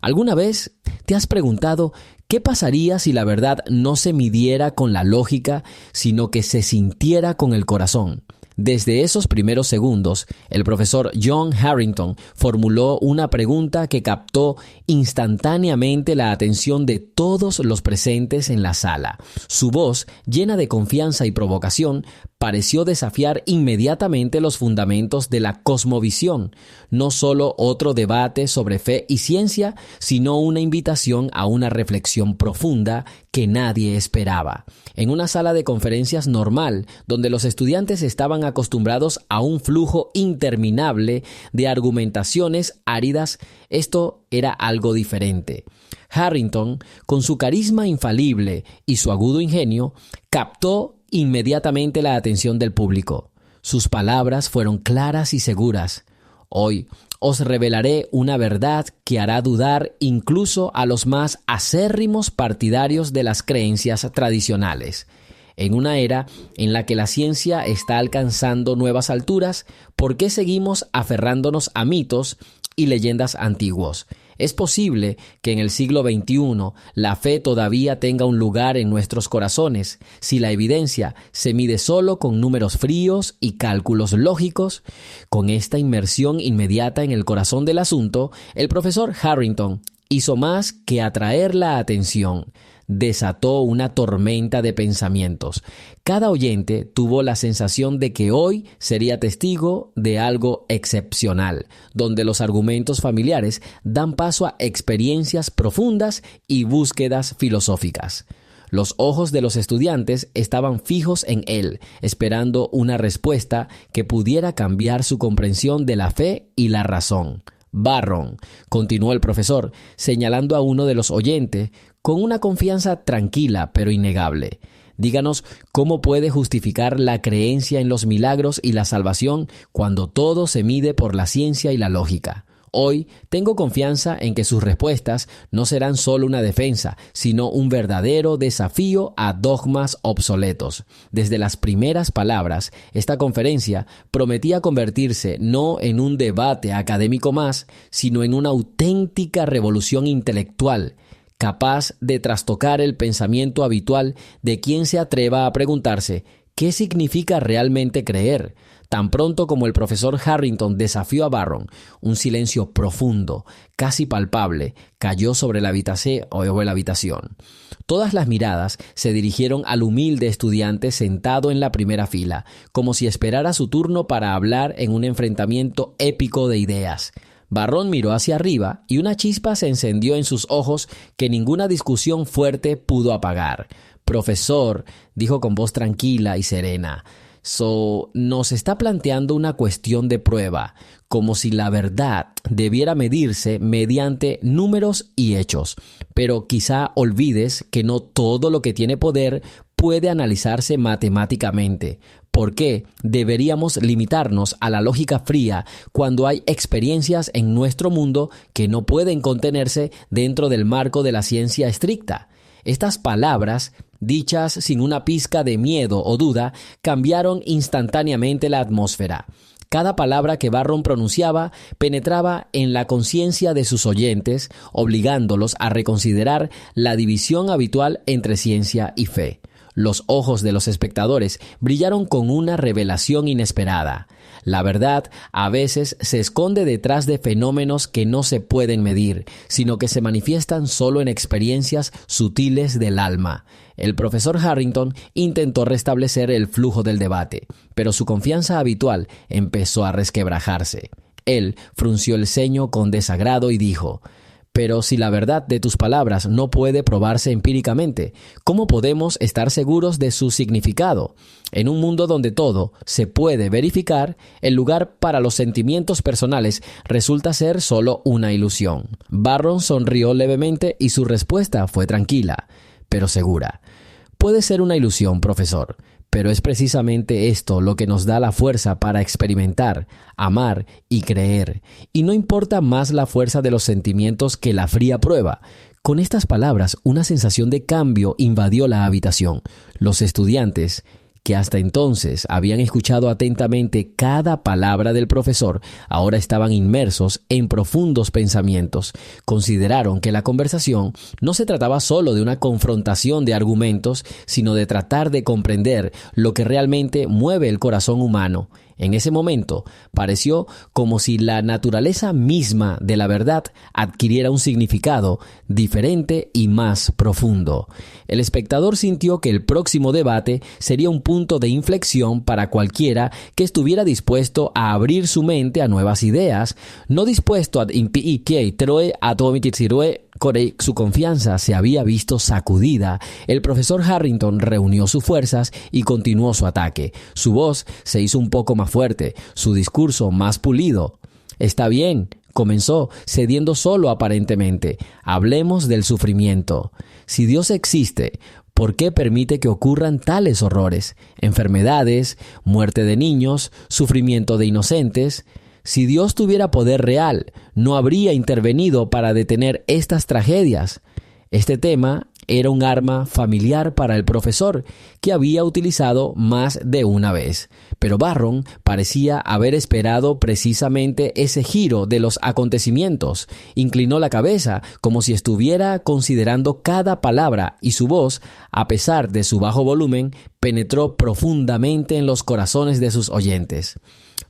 ¿Alguna vez te has preguntado qué pasaría si la verdad no se midiera con la lógica, sino que se sintiera con el corazón? Desde esos primeros segundos, el profesor John Harrington formuló una pregunta que captó instantáneamente la atención de todos los presentes en la sala. Su voz, llena de confianza y provocación, pareció desafiar inmediatamente los fundamentos de la cosmovisión, no solo otro debate sobre fe y ciencia, sino una invitación a una reflexión profunda que nadie esperaba. En una sala de conferencias normal, donde los estudiantes estaban acostumbrados a un flujo interminable de argumentaciones áridas, esto era algo diferente. Harrington, con su carisma infalible y su agudo ingenio, captó inmediatamente la atención del público. Sus palabras fueron claras y seguras. Hoy os revelaré una verdad que hará dudar incluso a los más acérrimos partidarios de las creencias tradicionales. En una era en la que la ciencia está alcanzando nuevas alturas, ¿por qué seguimos aferrándonos a mitos y leyendas antiguos? Es posible que en el siglo XXI la fe todavía tenga un lugar en nuestros corazones si la evidencia se mide solo con números fríos y cálculos lógicos. Con esta inmersión inmediata en el corazón del asunto, el profesor Harrington hizo más que atraer la atención. Desató una tormenta de pensamientos. Cada oyente tuvo la sensación de que hoy sería testigo de algo excepcional, donde los argumentos familiares dan paso a experiencias profundas y búsquedas filosóficas. Los ojos de los estudiantes estaban fijos en él, esperando una respuesta que pudiera cambiar su comprensión de la fe y la razón. Barron, continuó el profesor, señalando a uno de los oyentes con una confianza tranquila pero innegable. Díganos cómo puede justificar la creencia en los milagros y la salvación cuando todo se mide por la ciencia y la lógica. Hoy tengo confianza en que sus respuestas no serán solo una defensa, sino un verdadero desafío a dogmas obsoletos. Desde las primeras palabras, esta conferencia prometía convertirse no en un debate académico más, sino en una auténtica revolución intelectual, capaz de trastocar el pensamiento habitual de quien se atreva a preguntarse ¿qué significa realmente creer? Tan pronto como el profesor Harrington desafió a Barron, un silencio profundo, casi palpable, cayó sobre la habitación. Todas las miradas se dirigieron al humilde estudiante sentado en la primera fila, como si esperara su turno para hablar en un enfrentamiento épico de ideas. Barron miró hacia arriba y una chispa se encendió en sus ojos que ninguna discusión fuerte pudo apagar. «Profesor», dijo con voz tranquila y serena, nos está planteando una cuestión de prueba, como si la verdad debiera medirse mediante números y hechos. Pero quizá olvides que no todo lo que tiene poder puede analizarse matemáticamente. ¿Por qué deberíamos limitarnos a la lógica fría cuando hay experiencias en nuestro mundo que no pueden contenerse dentro del marco de la ciencia estricta? Estas palabras, dichas sin una pizca de miedo o duda, cambiaron instantáneamente la atmósfera. Cada palabra que Barron pronunciaba penetraba en la conciencia de sus oyentes, obligándolos a reconsiderar la división habitual entre ciencia y fe. Los ojos de los espectadores brillaron con una revelación inesperada. La verdad a veces se esconde detrás de fenómenos que no se pueden medir, sino que se manifiestan solo en experiencias sutiles del alma. El profesor Harrington intentó restablecer el flujo del debate, pero su confianza habitual empezó a resquebrajarse. Él frunció el ceño con desagrado y dijo: «Pero si la verdad de tus palabras no puede probarse empíricamente, ¿cómo podemos estar seguros de su significado? En un mundo donde todo se puede verificar, el lugar para los sentimientos personales resulta ser solo una ilusión». Barron sonrió levemente y su respuesta fue tranquila, pero segura. «Puede ser una ilusión, profesor, pero es precisamente esto lo que nos da la fuerza para experimentar, amar y creer. Y no importa más la fuerza de los sentimientos que la fría prueba». Con estas palabras, una sensación de cambio invadió la habitación. Los estudiantes, que hasta entonces habían escuchado atentamente cada palabra del profesor, ahora estaban inmersos en profundos pensamientos. Consideraron que la conversación no se trataba solo de una confrontación de argumentos, sino de tratar de comprender lo que realmente mueve el corazón humano. En ese momento pareció como si la naturaleza misma de la verdad adquiriera un significado diferente y más profundo. El espectador sintió que el próximo debate sería un punto de inflexión para cualquiera que estuviera dispuesto a abrir su mente a nuevas ideas, no dispuesto a su confianza se había visto sacudida. El profesor Harrington reunió sus fuerzas y continuó su ataque. Su voz se hizo un poco más fuerte, su discurso más pulido. «Está bien», comenzó, cediendo solo aparentemente. «Hablemos del sufrimiento. Si Dios existe, ¿por qué permite que ocurran tales horrores? Enfermedades, muerte de niños, sufrimiento de inocentes». Si Dios tuviera poder real, no habría intervenido para detener estas tragedias. Este tema era un arma familiar para el profesor, que había utilizado más de una vez. Pero Barron parecía haber esperado precisamente ese giro de los acontecimientos. Inclinó la cabeza como si estuviera considerando cada palabra, y su voz, a pesar de su bajo volumen, penetró profundamente en los corazones de sus oyentes.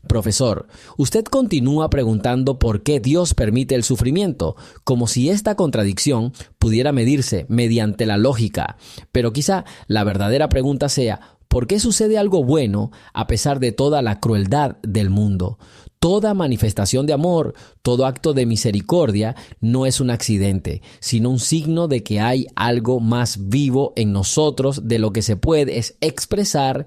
«Profesor, usted continúa preguntando por qué Dios permite el sufrimiento, como si esta contradicción pudiera medirse mediante la lógica. Pero quizá la verdadera pregunta sea, ¿por qué sucede algo bueno a pesar de toda la crueldad del mundo? Toda manifestación de amor, todo acto de misericordia no es un accidente, sino un signo de que hay algo más vivo en nosotros de lo que se puede expresar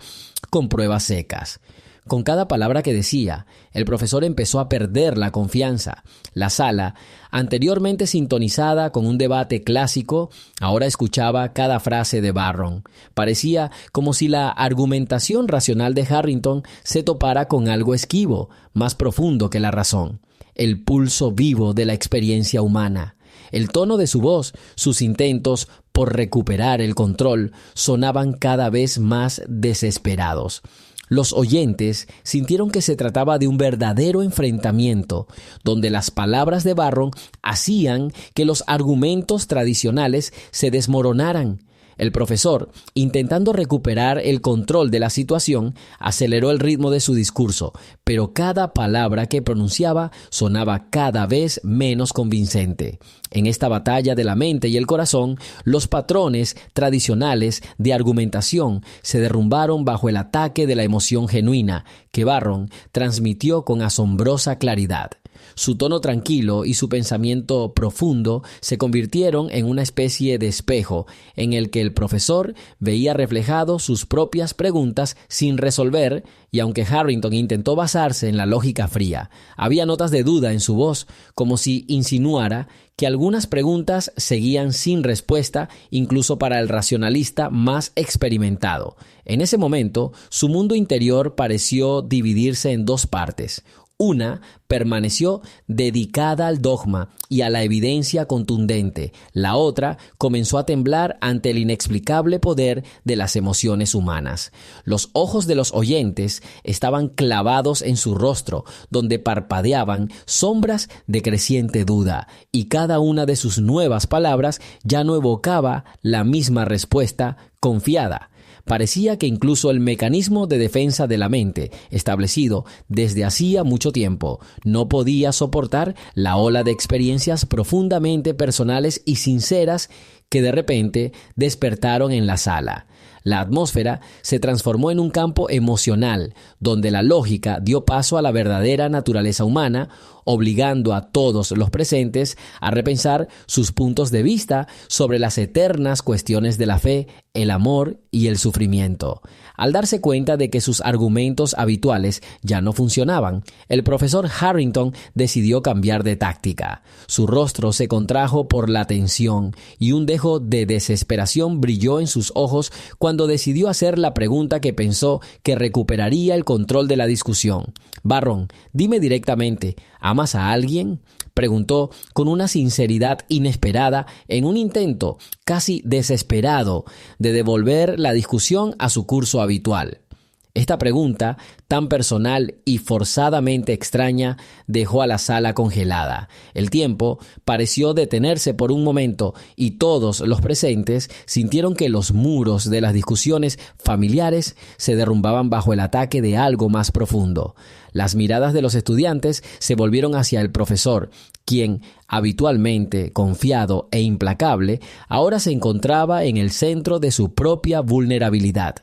con pruebas secas». Con cada palabra que decía, el profesor empezó a perder la confianza. La sala, anteriormente sintonizada con un debate clásico, ahora escuchaba cada frase de Barron. Parecía como si la argumentación racional de Harrington se topara con algo esquivo, más profundo que la razón. El pulso vivo de la experiencia humana. El tono de su voz, sus intentos por recuperar el control, sonaban cada vez más desesperados. Los oyentes sintieron que se trataba de un verdadero enfrentamiento, donde las palabras de Barron hacían que los argumentos tradicionales se desmoronaran. El profesor, intentando recuperar el control de la situación, aceleró el ritmo de su discurso, pero cada palabra que pronunciaba sonaba cada vez menos convincente. En esta batalla de la mente y el corazón, los patrones tradicionales de argumentación se derrumbaron bajo el ataque de la emoción genuina, que Barron transmitió con asombrosa claridad. Su tono tranquilo y su pensamiento profundo se convirtieron en una especie de espejo en el que el profesor veía reflejado sus propias preguntas sin resolver, y aunque Harrington intentó basarse en la lógica fría, había notas de duda en su voz, como si insinuara que algunas preguntas seguían sin respuesta, incluso para el racionalista más experimentado. En ese momento, su mundo interior pareció dividirse en dos partes. Una permaneció dedicada al dogma y a la evidencia contundente. La otra comenzó a temblar ante el inexplicable poder de las emociones humanas. Los ojos de los oyentes estaban clavados en su rostro, donde parpadeaban sombras de creciente duda, y cada una de sus nuevas palabras ya no evocaba la misma respuesta confiada. Parecía que incluso el mecanismo de defensa de la mente, establecido desde hacía mucho tiempo, no podía soportar la ola de experiencias profundamente personales y sinceras que de repente despertaron en la sala. La atmósfera se transformó en un campo emocional, donde la lógica dio paso a la verdadera naturaleza humana, obligando a todos los presentes a repensar sus puntos de vista sobre las eternas cuestiones de la fe, el amor y el sufrimiento. Al darse cuenta de que sus argumentos habituales ya no funcionaban, el profesor Harrington decidió cambiar de táctica. Su rostro se contrajo por la tensión y un dejo de desesperación brilló en sus ojos cuando decidió hacer la pregunta que pensó que recuperaría el control de la discusión. «Barron, dime directamente, ¿amas a alguien?», preguntó con una sinceridad inesperada en un intento casi desesperado de devolver la discusión a su curso habitual. Esta pregunta, tan personal y forzadamente extraña, dejó a la sala congelada. El tiempo pareció detenerse por un momento y todos los presentes sintieron que los muros de las discusiones familiares se derrumbaban bajo el ataque de algo más profundo. Las miradas de los estudiantes se volvieron hacia el profesor, quien, habitualmente confiado e implacable, ahora se encontraba en el centro de su propia vulnerabilidad.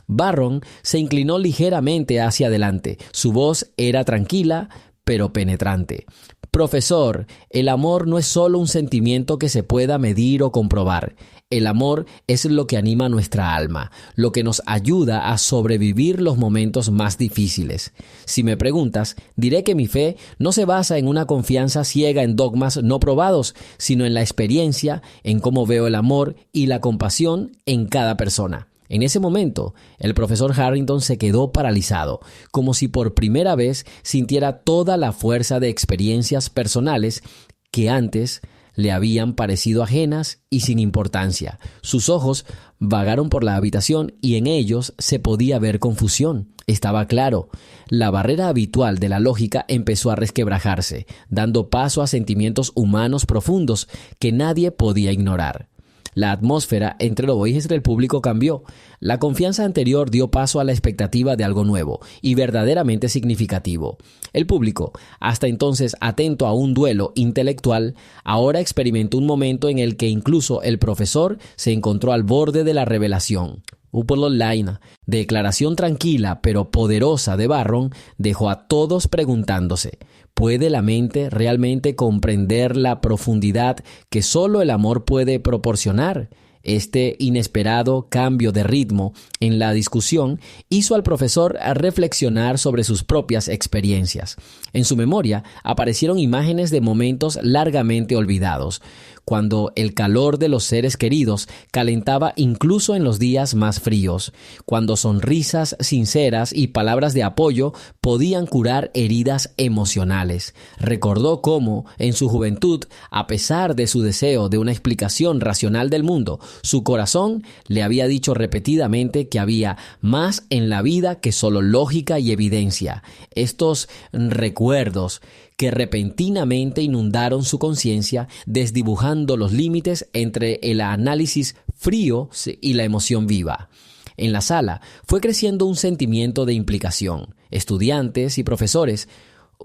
Barron se inclinó ligeramente hacia adelante. Su voz era tranquila, pero penetrante. Profesor, el amor no es solo un sentimiento que se pueda medir o comprobar. El amor es lo que anima nuestra alma, lo que nos ayuda a sobrevivir los momentos más difíciles. Si me preguntas, diré que mi fe no se basa en una confianza ciega en dogmas no probados, sino en la experiencia, en cómo veo el amor y la compasión en cada persona. En ese momento, el profesor Harrington se quedó paralizado, como si por primera vez sintiera toda la fuerza de experiencias personales que antes le habían parecido ajenas y sin importancia. Sus ojos vagaron por la habitación y en ellos se podía ver confusión. Estaba claro, la barrera habitual de la lógica empezó a resquebrajarse, dando paso a sentimientos humanos profundos que nadie podía ignorar. La atmósfera entre Lois y el público cambió. La confianza anterior dio paso a la expectativa de algo nuevo y verdaderamente significativo. El público, hasta entonces atento a un duelo intelectual, ahora experimentó un momento en el que incluso el profesor se encontró al borde de la revelación. La declaración tranquila pero poderosa de Barron dejó a todos preguntándose: ¿puede la mente realmente comprender la profundidad que solo el amor puede proporcionar? Este inesperado cambio de ritmo en la discusión hizo al profesor reflexionar sobre sus propias experiencias. En su memoria aparecieron imágenes de momentos largamente olvidados, cuando el calor de los seres queridos calentaba incluso en los días más fríos, cuando sonrisas sinceras y palabras de apoyo podían curar heridas emocionales. Recordó cómo, en su juventud, a pesar de su deseo de una explicación racional del mundo, su corazón le había dicho repetidamente que había más en la vida que solo lógica y evidencia. Estos recuerdos que repentinamente inundaron su conciencia, desdibujando los límites entre el análisis frío y la emoción viva. En la sala fue creciendo un sentimiento de implicación. Estudiantes y profesores,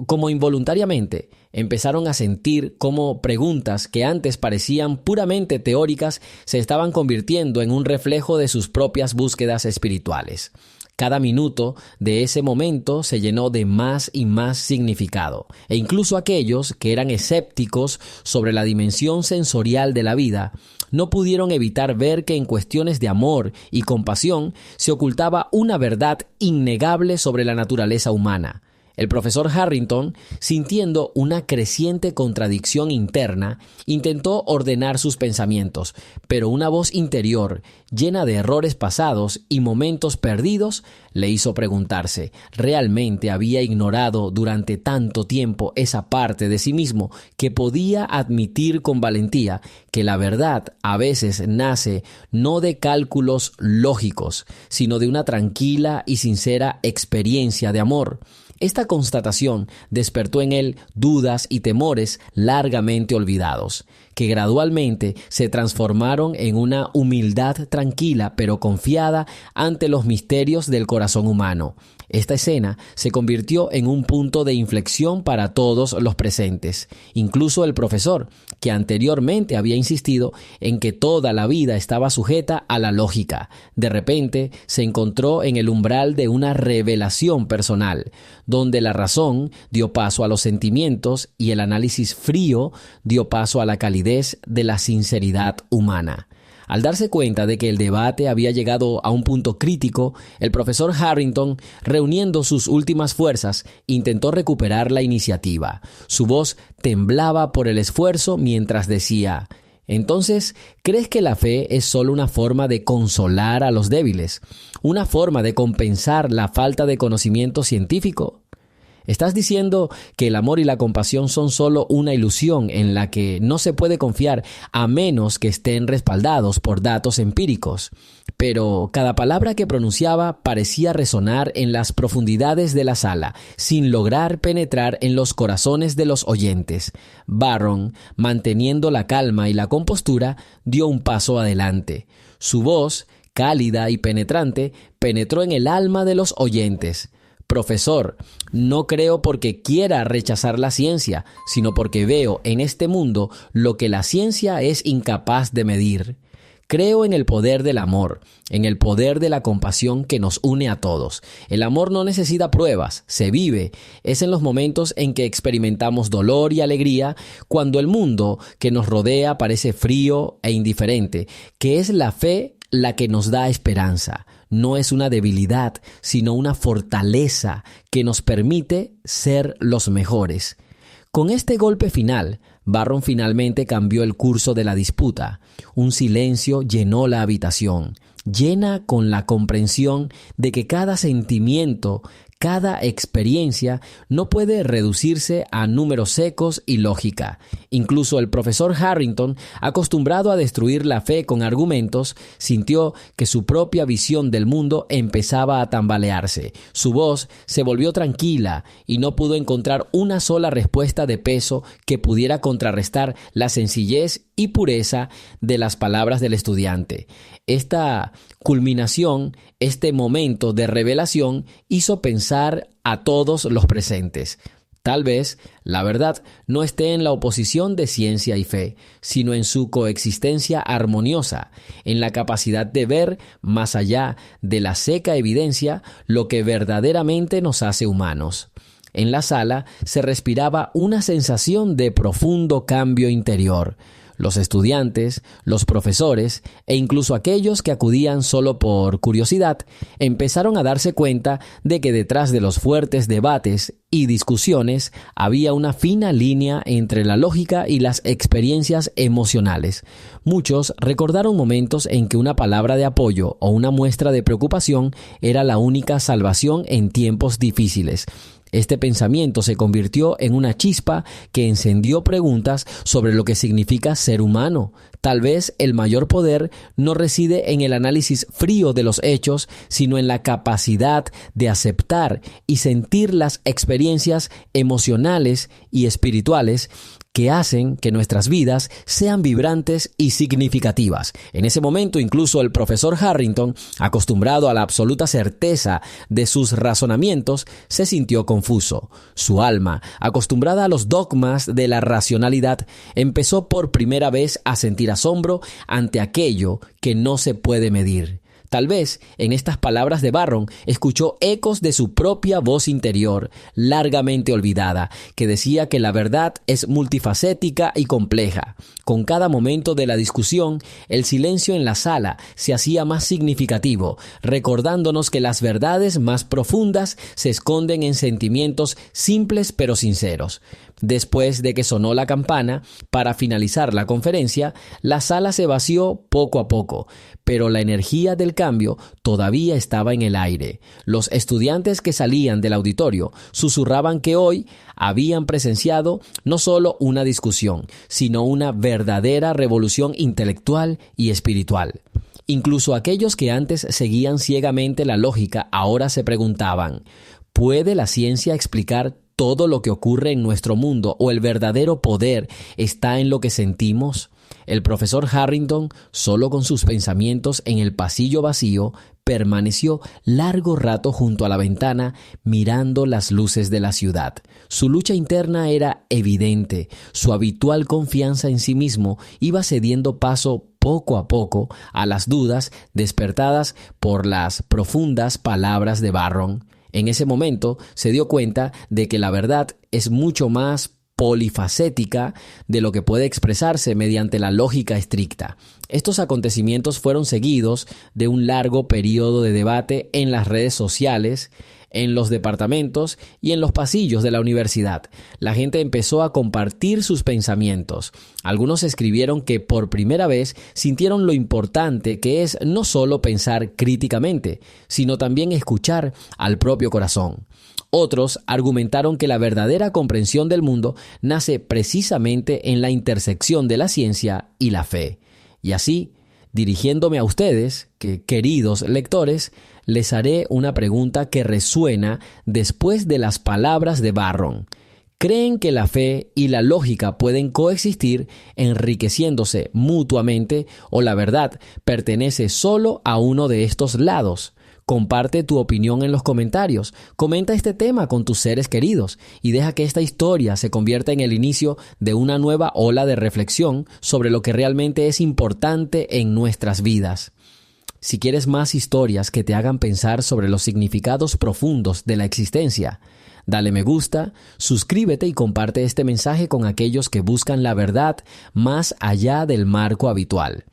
como involuntariamente, empezaron a sentir cómo preguntas que antes parecían puramente teóricas se estaban convirtiendo en un reflejo de sus propias búsquedas espirituales. Cada minuto de ese momento se llenó de más y más significado, e incluso aquellos que eran escépticos sobre la dimensión sensorial de la vida no pudieron evitar ver que en cuestiones de amor y compasión se ocultaba una verdad innegable sobre la naturaleza humana. El profesor Harrington, sintiendo una creciente contradicción interna, intentó ordenar sus pensamientos, pero una voz interior, llena de errores pasados y momentos perdidos, le hizo preguntarse: ¿realmente había ignorado durante tanto tiempo esa parte de sí mismo que podía admitir con valentía que la verdad a veces nace no de cálculos lógicos, sino de una tranquila y sincera experiencia de amor? Esta constatación despertó en él dudas y temores largamente olvidados, que gradualmente se transformaron en una humildad tranquila pero confiada ante los misterios del corazón humano. Esta escena se convirtió en un punto de inflexión para todos los presentes, incluso el profesor, que anteriormente había insistido en que toda la vida estaba sujeta a la lógica. De repente se encontró en el umbral de una revelación personal, donde la razón dio paso a los sentimientos y el análisis frío dio paso a la calidez de la sinceridad humana. Al darse cuenta de que el debate había llegado a un punto crítico, el profesor Harrington, reuniendo sus últimas fuerzas, intentó recuperar la iniciativa. Su voz temblaba por el esfuerzo mientras decía: «Entonces, ¿crees que la fe es solo una forma de consolar a los débiles? ¿Una forma de compensar la falta de conocimiento científico?» ¿Estás diciendo que el amor y la compasión son solo una ilusión en la que no se puede confiar a menos que estén respaldados por datos empíricos? Pero cada palabra que pronunciaba parecía resonar en las profundidades de la sala, sin lograr penetrar en los corazones de los oyentes. Barron, manteniendo la calma y la compostura, dio un paso adelante. Su voz, cálida y penetrante, penetró en el alma de los oyentes. Profesor, no creo porque quiera rechazar la ciencia, sino porque veo en este mundo lo que la ciencia es incapaz de medir. Creo en el poder del amor, en el poder de la compasión que nos une a todos. El amor no necesita pruebas, se vive. Es en los momentos en que experimentamos dolor y alegría, cuando el mundo que nos rodea parece frío e indiferente, que es la fe la que nos da esperanza. No es una debilidad, sino una fortaleza que nos permite ser los mejores. Con este golpe final, Barron finalmente cambió el curso de la disputa. Un silencio llenó la habitación, llena con la comprensión de que cada sentimiento, cada experiencia no puede reducirse a números secos y lógica. Incluso el profesor Harrington, acostumbrado a destruir la fe con argumentos, sintió que su propia visión del mundo empezaba a tambalearse. Su voz se volvió tranquila y no pudo encontrar una sola respuesta de peso que pudiera contrarrestar la sencillez y pureza de las palabras del estudiante. Esta culminación, este momento de revelación, hizo pensar a todos los presentes. Tal vez la verdad no esté en la oposición de ciencia y fe, sino en su coexistencia armoniosa, en la capacidad de ver más allá de la seca evidencia lo que verdaderamente nos hace humanos. En la sala se respiraba una sensación de profundo cambio interior. Los estudiantes, los profesores e incluso aquellos que acudían solo por curiosidad empezaron a darse cuenta de que detrás de los fuertes debates y discusiones había una fina línea entre la lógica y las experiencias emocionales. Muchos recordaron momentos en que una palabra de apoyo o una muestra de preocupación era la única salvación en tiempos difíciles. Este pensamiento se convirtió en una chispa que encendió preguntas sobre lo que significa ser humano. Tal vez el mayor poder no reside en el análisis frío de los hechos, sino en la capacidad de aceptar y sentir las experiencias emocionales y espirituales que hacen que nuestras vidas sean vibrantes y significativas. En ese momento, incluso el profesor Harrington, acostumbrado a la absoluta certeza de sus razonamientos, se sintió confuso. Su alma, acostumbrada a los dogmas de la racionalidad, empezó por primera vez a sentir asombro ante aquello que no se puede medir. Tal vez en estas palabras de Barron escuchó ecos de su propia voz interior, largamente olvidada, que decía que la verdad es multifacética y compleja. Con cada momento de la discusión, el silencio en la sala se hacía más significativo, recordándonos que las verdades más profundas se esconden en sentimientos simples pero sinceros. Después de que sonó la campana, para finalizar la conferencia, la sala se vació poco a poco, pero la energía del cambio todavía estaba en el aire. Los estudiantes que salían del auditorio susurraban que hoy habían presenciado no solo una discusión, sino una verdadera revolución intelectual y espiritual. Incluso aquellos que antes seguían ciegamente la lógica ahora se preguntaban: ¿puede la ciencia explicar todo lo que ocurre en nuestro mundo o el verdadero poder está en lo que sentimos? El profesor Harrington, solo con sus pensamientos en el pasillo vacío, permaneció largo rato junto a la ventana mirando las luces de la ciudad. Su lucha interna era evidente. Su habitual confianza en sí mismo iba cediendo paso poco a poco a las dudas despertadas por las profundas palabras de Barron. En ese momento se dio cuenta de que la verdad es mucho más polifacética de lo que puede expresarse mediante la lógica estricta. Estos acontecimientos fueron seguidos de un largo periodo de debate en las redes sociales, en los departamentos y en los pasillos de la universidad. La gente empezó a compartir sus pensamientos. Algunos escribieron que por primera vez sintieron lo importante que es no solo pensar críticamente, sino también escuchar al propio corazón. Otros argumentaron que la verdadera comprensión del mundo nace precisamente en la intersección de la ciencia y la fe. Y así, dirigiéndome a ustedes, queridos lectores, les haré una pregunta que resuena después de las palabras de Barron. ¿Creen que la fe y la lógica pueden coexistir enriqueciéndose mutuamente o la verdad pertenece solo a uno de estos lados? Comparte tu opinión en los comentarios, comenta este tema con tus seres queridos y deja que esta historia se convierta en el inicio de una nueva ola de reflexión sobre lo que realmente es importante en nuestras vidas. Si quieres más historias que te hagan pensar sobre los significados profundos de la existencia, dale me gusta, suscríbete y comparte este mensaje con aquellos que buscan la verdad más allá del marco habitual.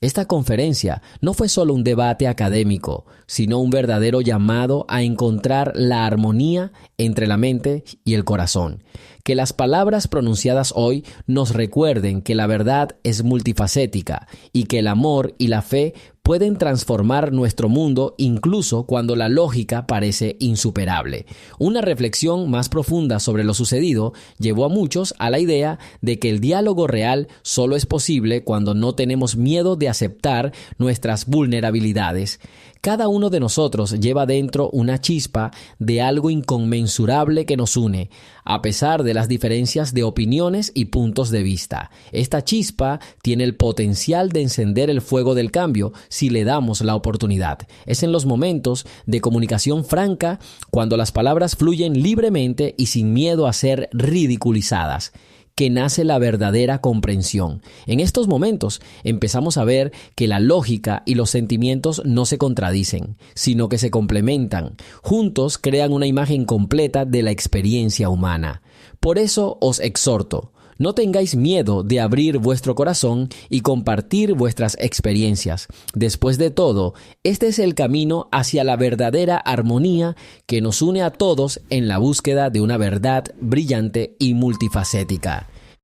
Esta conferencia no fue solo un debate académico, sino un verdadero llamado a encontrar la armonía entre la mente y el corazón. Que las palabras pronunciadas hoy nos recuerden que la verdad es multifacética y que el amor y la fe pueden transformar nuestro mundo incluso cuando la lógica parece insuperable. Una reflexión más profunda sobre lo sucedido llevó a muchos a la idea de que el diálogo real solo es posible cuando no tenemos miedo de aceptar nuestras vulnerabilidades. Cada uno de nosotros lleva dentro una chispa de algo inconmensurable que nos une, a pesar de las diferencias de opiniones y puntos de vista. Esta chispa tiene el potencial de encender el fuego del cambio si le damos la oportunidad. Es en los momentos de comunicación franca cuando las palabras fluyen libremente y sin miedo a ser ridiculizadas, que nace la verdadera comprensión. En estos momentos empezamos a ver que la lógica y los sentimientos no se contradicen, sino que se complementan. Juntos crean una imagen completa de la experiencia humana. Por eso os exhorto, no tengáis miedo de abrir vuestro corazón y compartir vuestras experiencias. Después de todo, este es el camino hacia la verdadera armonía que nos une a todos en la búsqueda de una verdad brillante y multifacética.